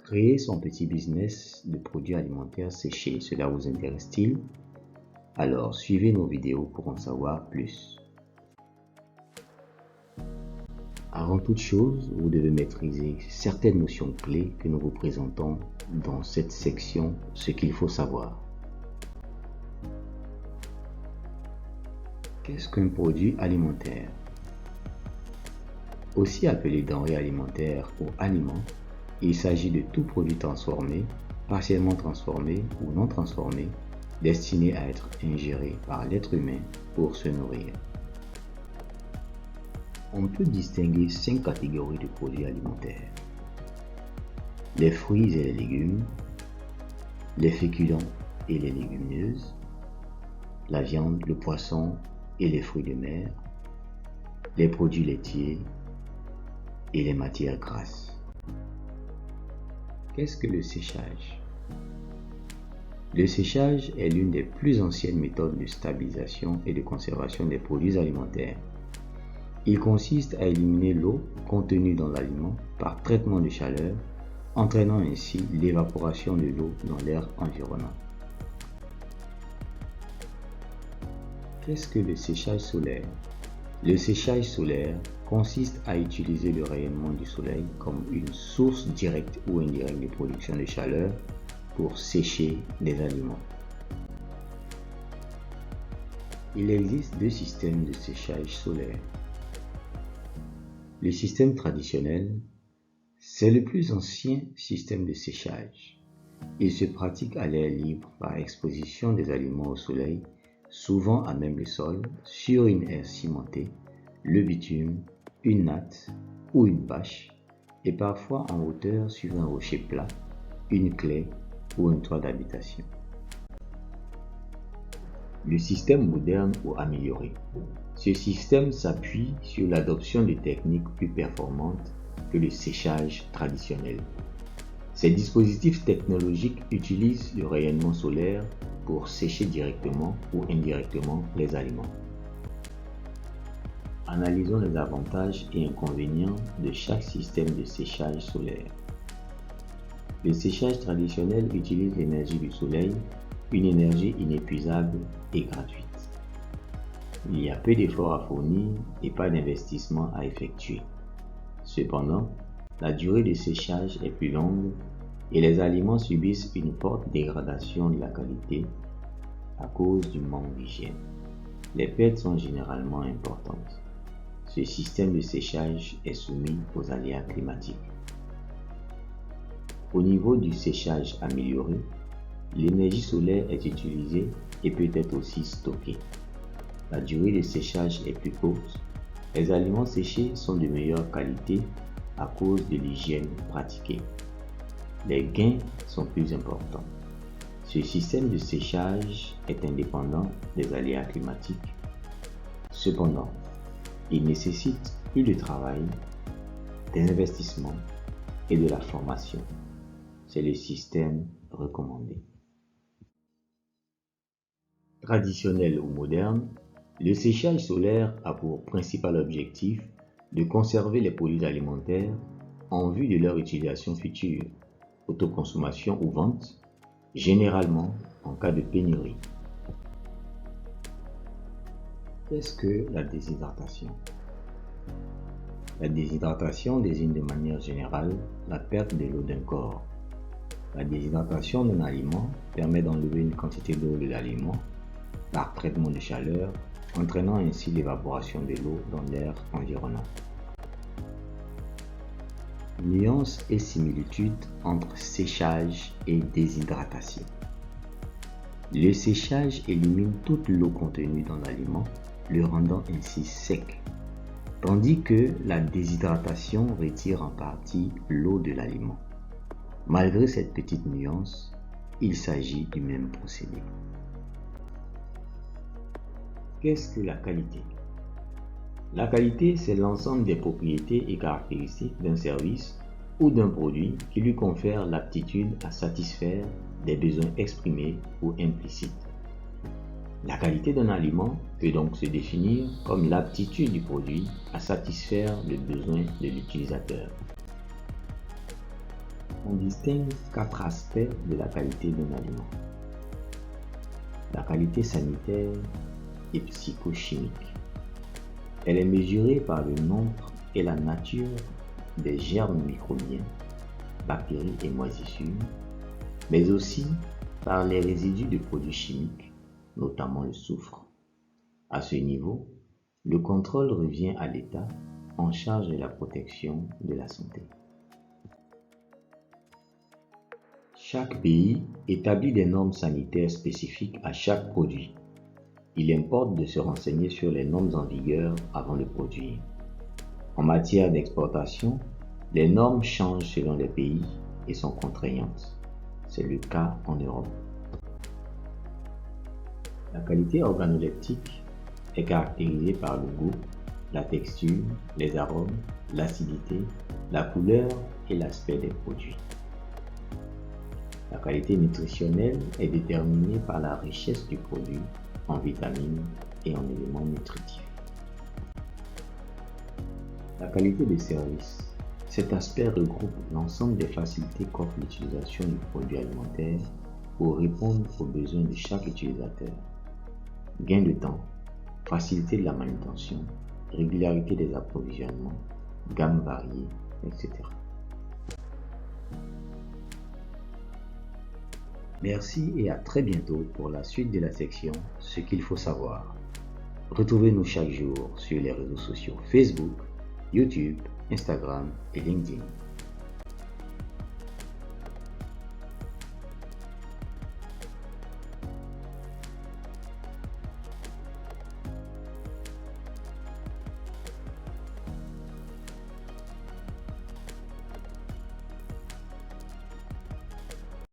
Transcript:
Créer son petit business de produits alimentaires séchés, cela vous intéresse-t-il? Alors suivez nos vidéos pour en savoir plus. Avant toute chose, vous devez maîtriser certaines notions clés que nous vous présentons dans cette section, ce qu'il faut savoir. Qu'est-ce qu'un produit alimentaire? Aussi appelé denrée alimentaire ou aliment, il s'agit de tout produit transformé, partiellement transformé ou non transformé, destiné à être ingéré par l'être humain pour se nourrir. On peut distinguer 5 catégories de produits alimentaires. Les fruits et les légumes, les féculents et les légumineuses, la viande, le poisson et les fruits de mer, les produits laitiers et les matières grasses. Qu'est-ce que le séchage? Le séchage est l'une des plus anciennes méthodes de stabilisation et de conservation des produits alimentaires. Il consiste à éliminer l'eau contenue dans l'aliment par traitement de chaleur, entraînant ainsi l'évaporation de l'eau dans l'air environnant. Qu'est-ce que le séchage solaire? Le séchage solaire consiste à utiliser le rayonnement du soleil comme une source directe ou indirecte de production de chaleur pour sécher des aliments. Il existe 2 systèmes de séchage solaire. Le système traditionnel, c'est le plus ancien système de séchage. Il se pratique à l'air libre par exposition des aliments au soleil, souvent à même le sol, sur une aire cimentée, le bitume, une natte ou une bâche, et parfois en hauteur sur un rocher plat, une claie ou un toit d'habitation. Le système moderne ou amélioré. Ce système s'appuie sur l'adoption de techniques plus performantes que le séchage traditionnel. Ces dispositifs technologiques utilisent le rayonnement solaire pour sécher directement ou indirectement les aliments. Analysons les avantages et inconvénients de chaque système de séchage solaire. Le séchage traditionnel utilise l'énergie du soleil, une énergie inépuisable et gratuite. Il y a peu d'efforts à fournir et pas d'investissement à effectuer. Cependant, la durée de séchage est plus longue et les aliments subissent une forte dégradation de la qualité à cause du manque d'hygiène. Les pertes sont généralement importantes. Ce système de séchage est soumis aux aléas climatiques. Au niveau du séchage amélioré, l'énergie solaire est utilisée et peut être aussi stockée. La durée de séchage est plus courte. Les aliments séchés sont de meilleure qualité à cause de l'hygiène pratiquée. Les gains sont plus importants. Ce système de séchage est indépendant des aléas climatiques. Cependant, il nécessite plus de travail, des investissements et de la formation. C'est le système recommandé. Traditionnel ou moderne, le séchage solaire a pour principal objectif de conserver les produits alimentaires en vue de leur utilisation future, autoconsommation ou vente, généralement en cas de pénurie. Qu'est-ce que la déshydratation? La déshydratation désigne de manière générale la perte de l'eau d'un corps. La déshydratation d'un aliment permet d'enlever une quantité d'eau de l'aliment par traitement de chaleur, entraînant ainsi l'évaporation de l'eau dans l'air environnant. Nuances et similitudes entre séchage et déshydratation. Le séchage élimine toute l'eau contenue dans l'aliment, le rendant ainsi sec, tandis que la déshydratation retire en partie l'eau de l'aliment. Malgré cette petite nuance, il s'agit du même procédé. Qu'est-ce que la qualité? La qualité, c'est l'ensemble des propriétés et caractéristiques d'un service ou d'un produit qui lui confère l'aptitude à satisfaire des besoins exprimés ou implicites. La qualité d'un aliment peut donc se définir comme l'aptitude du produit à satisfaire le besoin de l'utilisateur. On distingue 4 aspects de la qualité d'un aliment. La qualité sanitaire et psychochimique. Elle est mesurée par le nombre et la nature des germes microbiens, bactéries et moisissures, mais aussi par les résidus de produits chimiques, notamment le soufre. À ce niveau, le contrôle revient à l'État en charge de la protection de la santé. Chaque pays établit des normes sanitaires spécifiques à chaque produit. Il importe de se renseigner sur les normes en vigueur avant de produire. En matière d'exportation, les normes changent selon les pays et sont contraignantes. C'est le cas en Europe. La qualité organoleptique est caractérisée par le goût, la texture, les arômes, l'acidité, la couleur et l'aspect des produits. La qualité nutritionnelle est déterminée par la richesse du produit en vitamines et en éléments nutritifs. La qualité de service. Cet aspect regroupe l'ensemble des facilités qu'offre l'utilisation du produit alimentaire pour répondre aux besoins de chaque utilisateur. Gain de temps, facilité de la manutention, régularité des approvisionnements, gamme variée, etc. Merci et à très bientôt pour la suite de la section « Ce qu'il faut savoir ». Retrouvez-nous chaque jour sur les réseaux sociaux Facebook, YouTube, Instagram et LinkedIn.